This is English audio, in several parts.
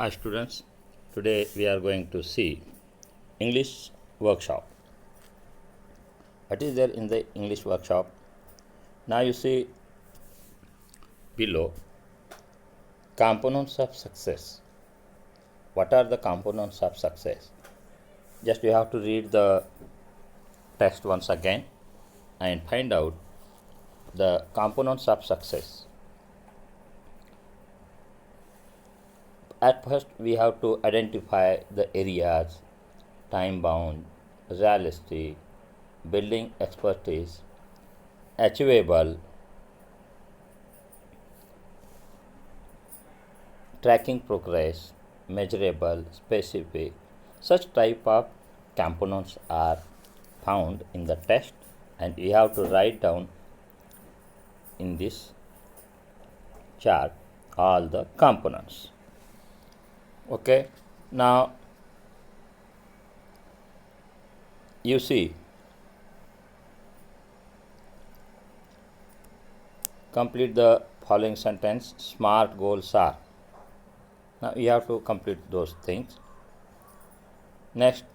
Hi students, today we are going to see English workshop. What is there in the English workshop? Now you see below components of success. What are the components of success? Just you have to read the text once again and find out the components of success. At first we have to identify the areas, time bound, realistic, building expertise, achievable, tracking progress, measurable, specific. Such type of components are found in the text and you have to write down in this chart all the components. Okay, now you see complete the following sentence. Smart goals are. Now you have to complete those things. Next,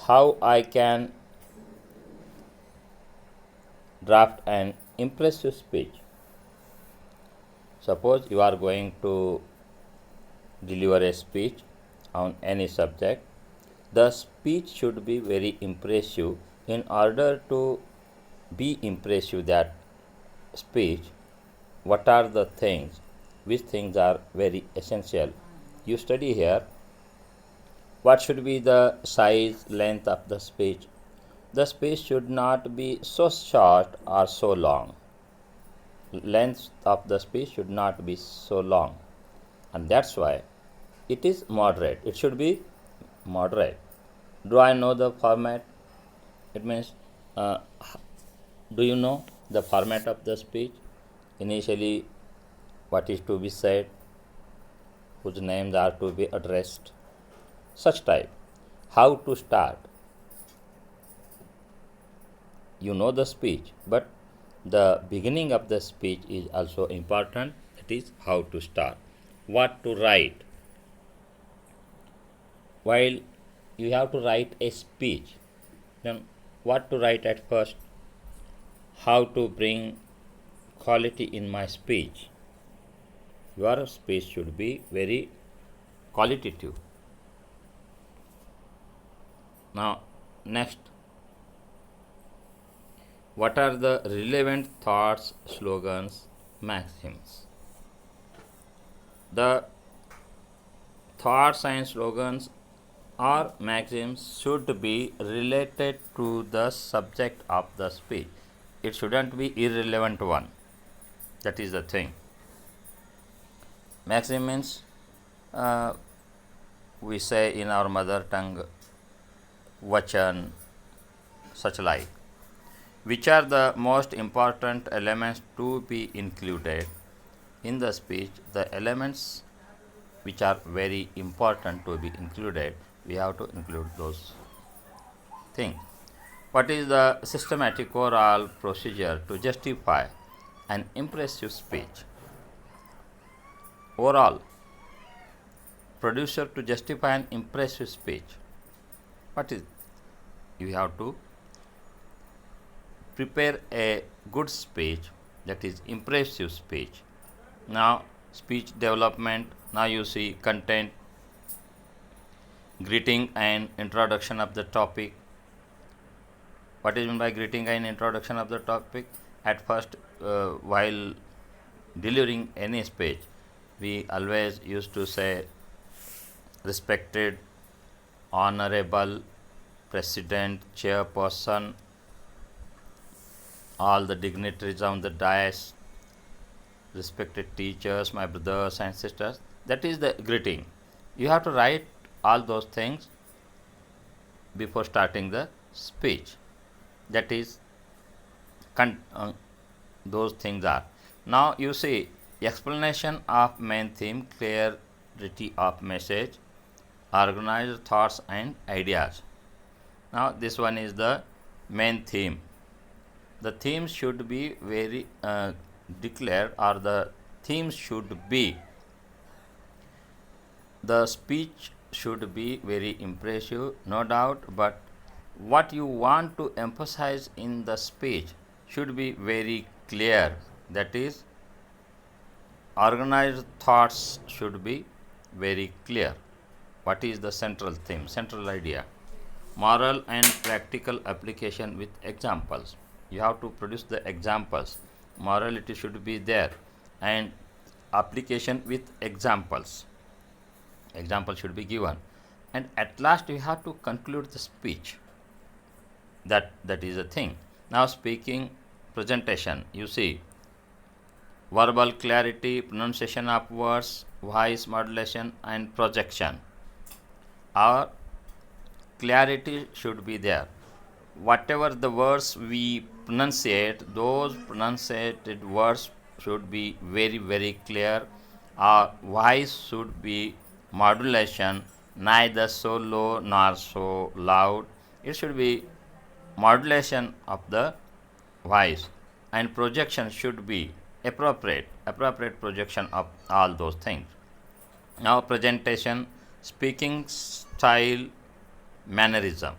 how I can draft an impressive speech. Suppose you are going to deliver a speech on any subject. The speech should be very impressive. In order to be impressive, that speech, what are the things, which things are very essential? You study here. What should be the size, length of the speech? The speech should not be so short or so long. Length of the speech should not be so long, and that's why it is moderate. It should be moderate. Do I know the format? It means, do you know the format of the speech? Initially, what is to be said, whose names are to be addressed, such type. How to start? You know the speech, but the beginning of the speech is also important. That is how to start. What to write? While you have to write a speech, then what to write at first? How to bring quality in my speech? Your speech should be very qualitative. Now, next, what are the relevant thoughts, slogans, maxims? The thoughts and slogans or maxims should be related to the subject of the speech. It shouldn't be irrelevant one. That is the thing. Maxim means, we say in our mother tongue, vachan, such like. Which are the most important elements to be included in the speech? The elements which are very important to be included, we have to include those things. What is the systematic oral procedure to justify an impressive speech? Oral producer to justify an impressive speech. What is? You have to prepare a good speech, that is impressive speech. Now speech development. Now you see content, greeting and introduction of the topic. What is meant by greeting and introduction of the topic? At first, while delivering any speech, we always used to say respected, honorable, president, chairperson, all the dignitaries on the dais, respected teachers, my brothers and sisters. That is the greeting. You have to write all those things before starting the speech. That is, those things are. Now you see explanation of main theme, clarity of message, organized thoughts and ideas. Now this one is the main theme. The themes should be very declared, or the themes should be The speech should be very impressive, no doubt, but what you want to emphasize in the speech should be very clear. That is, organized thoughts should be very clear. What is the central theme, central idea? Moral and practical application with examples. You have to produce the examples. Morality should be there, and application with examples. Example should be given, and at last you have to conclude the speech. That is a thing. Now speaking presentation, you see verbal clarity, pronunciation of words, voice modulation, and projection. Our clarity should be there. Whatever the words we pronunciate, those pronunciated words should be very, very clear. Our voice should be modulation, neither so low nor so loud. It should be modulation of the voice, and projection should be appropriate projection of all those things. Now presentation, speaking style, mannerism.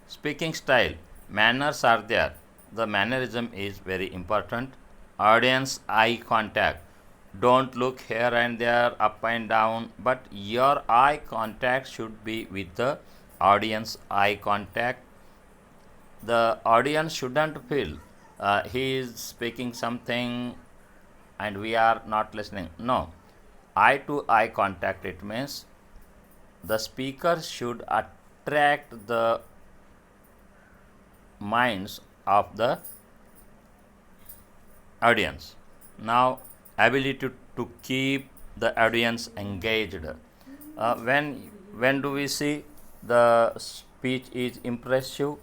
Speaking style, manners are there. The mannerism is very important. Audience eye contact. Don't look here and there, up and down, but your eye contact should be with the audience eye contact. The audience shouldn't feel he is speaking something and we are not listening. No, eye to eye contact, it means the speaker should attract the minds of the audience. Now ability to keep the audience engaged. When do we see the speech is impressive?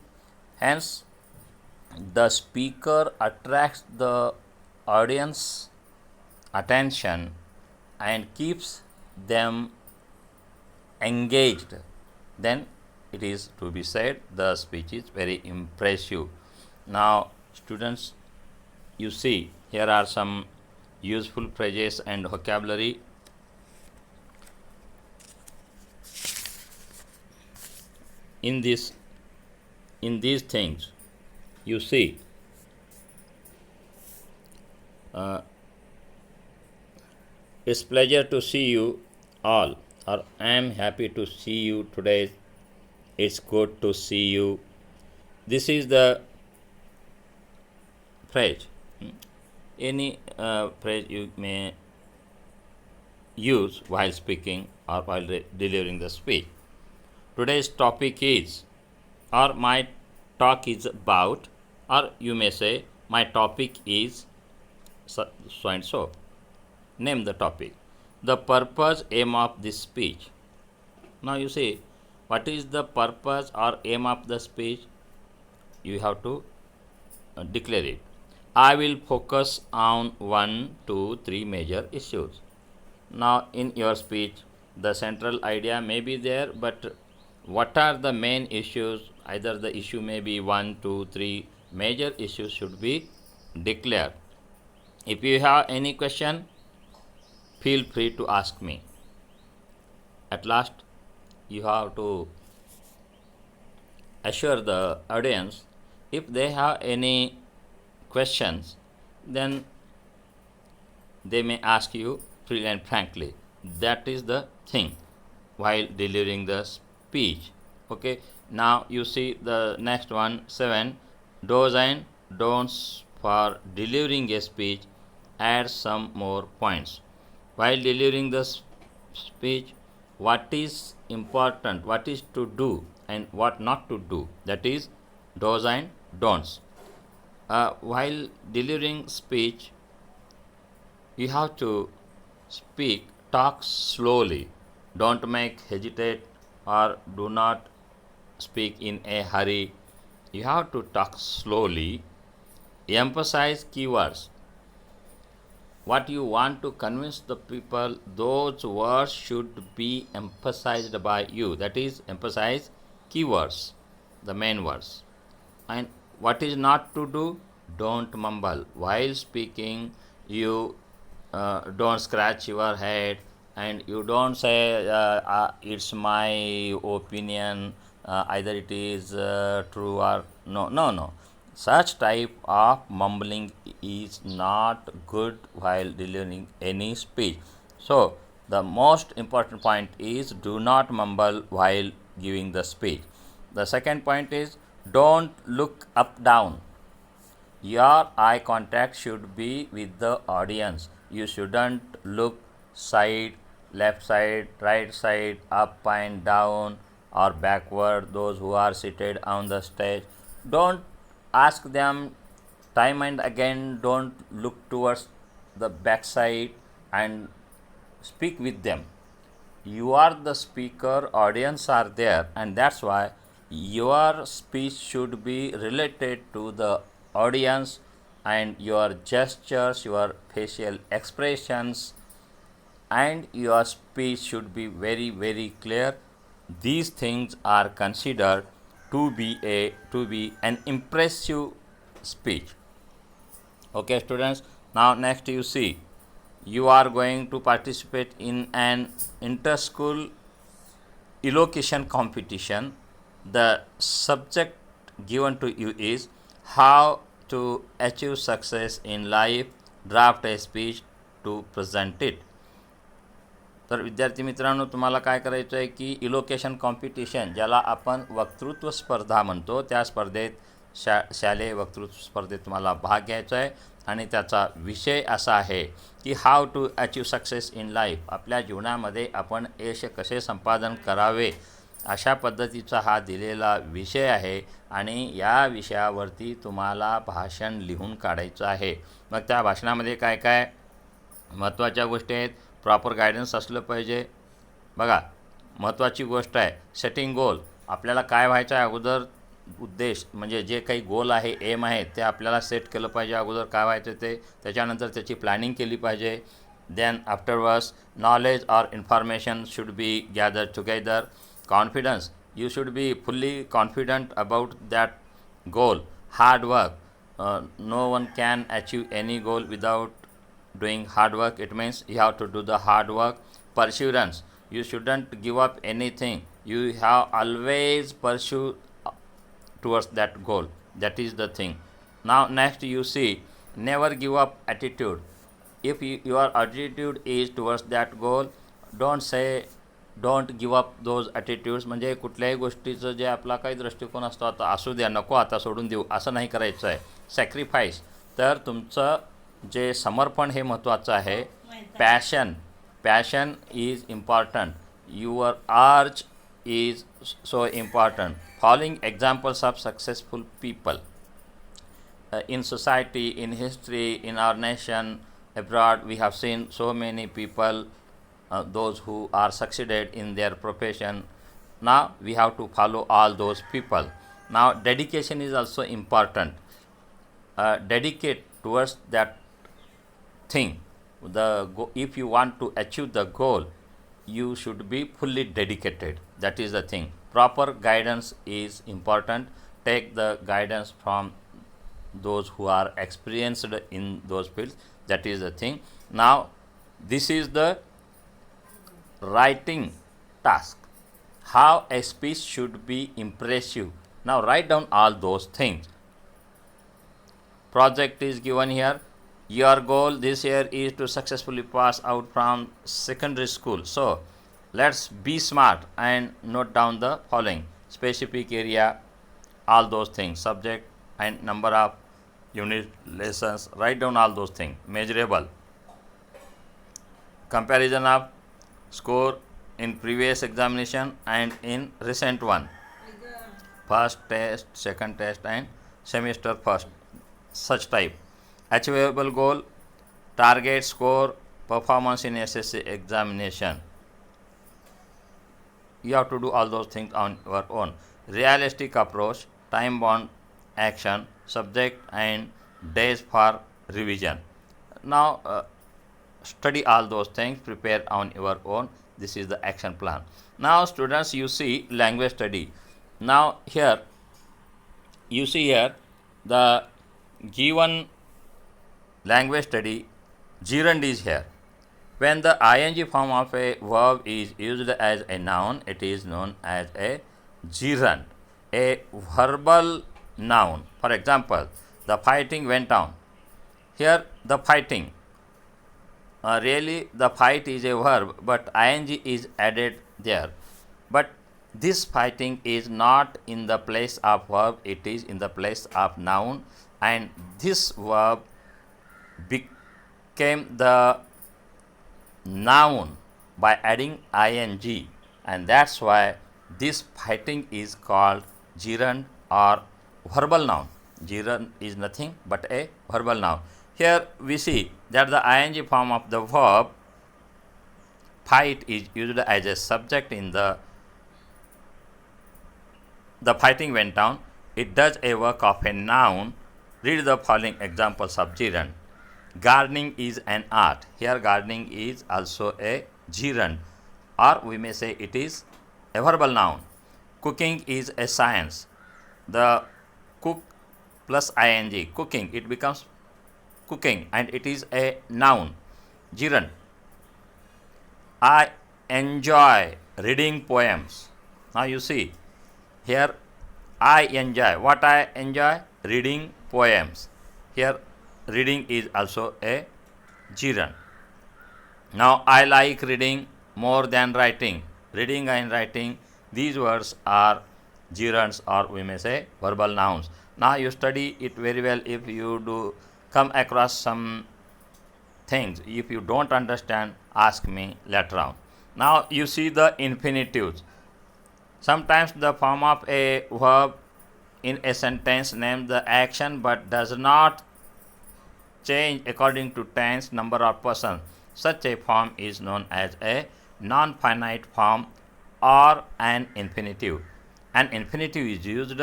Hence the speaker attracts the audience attention and keeps them engaged, then it is to be said the speech is very impressive. Now students, you see here are some useful phrases and vocabulary. In these things, you see it's pleasure to see you all, or I am happy to see you today. It's good to see you. This is the phrase. Any phrase you may use while speaking or while delivering the speech. Today's topic is, or my talk is about, or you may say my topic is so and so. Name the topic. The purpose, aim of this speech. Now you see, what is the purpose or aim of the speech? You have to declare it. I will focus on 1, 2, 3 major issues. Now in your speech, the central idea may be there, but what are the main issues? Either the issue may be 1, 2, 3 major issues should be declared. If you have any question, feel free to ask me. At last, you have to assure the audience, if they have any questions, then they may ask you freely and frankly. That is the thing while delivering the speech. Okay, now you see the next one, 7 do's and don'ts for delivering a speech. Add some more points. While delivering the speech, what is important, what is to do and what not to do, that is do's and don'ts. While delivering speech, you have to talk slowly. Don't make hesitate or do not speak in a hurry. You have to talk slowly. Emphasize keywords. What you want to convince the people, those words should be emphasized by you. That is, emphasize keywords, the main words. And what is not to do? Don't mumble. While speaking, you don't scratch your head and you don't say it's my opinion, either it is true or no. Such type of mumbling is not good while delivering any speech. So the most important point is do not mumble while giving the speech. The second point is don't look up down. Your eye contact should be with the audience. You shouldn't look side, left side, right side, up and down, or backward. Those who are seated on the stage, don't ask them time and again. Don't look towards the backside and speak with them. You are the speaker, audience are there, and that's why your speech should be related to the audience, and your gestures, your facial expressions, and your speech should be very very clear. These things are considered to be an impressive speech. Okay students, now next you see, you are going to participate in an inter-school elocution competition. The subject given to you is how to achieve success in life. Draft a speech to present it. तर विद्यार्थी मित्रांनो, तुम्हाला काय करायचं आहे की elocution competition, ज्याला आपण वक्तृत्व स्पर्धा म्हणतो, त्या स्पर्धेत शालेय वक्तृत्व स्पर्धेत तुम्हाला भाग घ्यायचा आहे आणि त्याचा विषय असा आहे की how to achieve success in life. आपल्या जीवनामध्ये आपण यश कसे संपादन करावे, अशा पद्धतीचा हा दिलेला विषय आहे आणि या विषयावरती तुम्हाला भाषण लिहून काढायचं आहे. मग त्या भाषणामध्ये काय काय महत्त्वाच्या गोष्टी आहेत. प्रॉपर गायडन्स असलं पाहिजे. बघा, महत्त्वाची गोष्ट आहे सेटिंग गोल. आपल्याला काय व्हायचं आहे अगोदर, उद्देश म्हणजे जे काही गोल आहे, एम आहे, ते आपल्याला सेट केलं पाहिजे अगोदर काय व्हायचं ते. त्याच्यानंतर त्याची प्लॅनिंग केली पाहिजे. Then afterwards knowledge or information should be gather together. Confidence, you should be fully confident about that goal. Hard work, no one can achieve any goal without doing hard work. It means you have to do the hard work. Perseverance, you shouldn't give up anything. You have always pursue towards that goal. That is the thing. Now next you see never give up attitude. If your attitude is towards that goal, don't say don't give up those attitudes. म्हणजे कुठल्याही गोष्टीचं जे आपला काही दृष्टिकोन असतो, आता असू द्या, नको आता सोडून देऊ, असं नाही करायचं आहे. सॅक्रिफाईस, तर तुमचं जे समर्पण हे महत्त्वाचं आहे. Passion is important. Your arch is so important. Following examples of successful people in society, in history, in our nation, abroad, we have seen so many people, those who are succeeded in their profession. Now we have to follow all those people. Now dedication is also important. Dedicate towards that thing. If you want to achieve the goal, you should be fully dedicated. That is the thing. Proper guidance is important. Take the guidance from those who are experienced in those fields. That is the thing. Now this is the writing task. How a speech should be impressive. Now write down all those things. Project is given here. Your goal this year is to successfully pass out from secondary school. So let's be smart and note down the following: specific area, all those things, subject and number of unit lessons. Write down all those things. Measurable, comparison of score in previous examination and in recent one, first test, second test and semester first, such type. Achievable goal, target score, performance in SSC examination. You have to do all those things on your own. Realistic approach, time bound action, subject and days for revision. Now study all those things, prepare on your own. This is the action plan. Now students, you see language study. Now here you see here the given language study gerund is here. When the ing form of a verb is used as a noun, it is known as a gerund, a verbal noun. For example, the fighting went on. Here, the fighting. Really, the fight is a verb, but ing is added there. But this fighting is not in the place of verb, it is in the place of noun, and this verb became the noun by adding ing, and that's why this fighting is called gerund or verbal noun. Gerund is nothing but a verbal noun. Here we see that the ing form of the verb fight is used as a subject in the fighting went on. It does a work of a noun. Read the following examples of gerund. Gardening is an art. Here gardening is also a gerund, or we may say it is a verbal noun. Cooking is a science. The cook plus ing, cooking, it becomes cooking and it is a noun, gerund. I enjoy reading poems. Now you see, here I enjoy. What I enjoy? Reading poems. Here reading is also a gerund. Now I like reading more than writing. Reading and writing, these words are gerunds, or we may say verbal nouns. Now you study it very well. If you do come across some things, if you don't understand, ask me later on. Now you see the infinitives. Sometimes the form of a verb in a sentence names the action but does not change according to tense, number, or person. Such a form is known as a non-finite form or an infinitive. An infinitive is used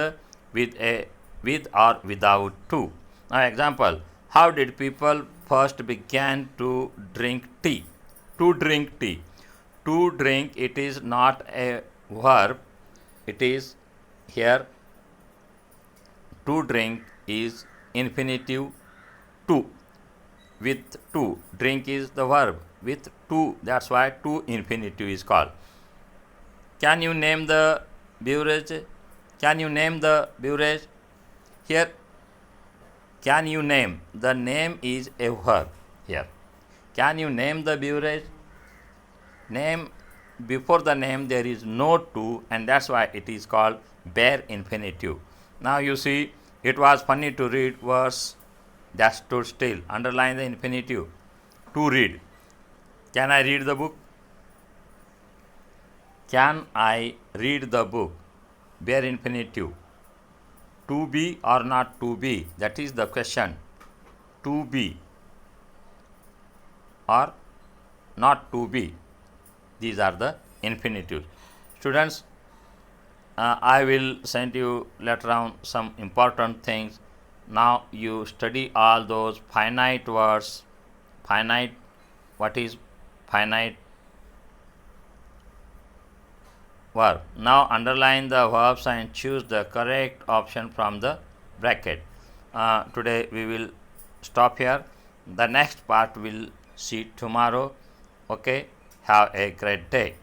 with or without to. Now example, how did people first began to drink tea? To drink tea. To drink, it is not a verb, it is here to drink is infinitive to. With to, drink is the verb with to, that's why to infinitive is called. Can you name the beverage? Can you name the beverage? Here, can you name? The name is a verb here. Can you name the beverage? Name, before the name there is no to, and that's why it is called bare infinitive. Now you see, it was funny to read verse that stood still. Underline the infinitive. To read. Can I read the book? Can I read the book? Bare infinitive. To be or not to be? That is the question. To be or not to be. These are the infinitives. Students, I will send you later on some important things. Now you study all those finite words. Finite, what is finite verb? Now underline the verbs and choose the correct option from the bracket. Today we will stop here. The next part we'll see tomorrow. Okay, have a great day.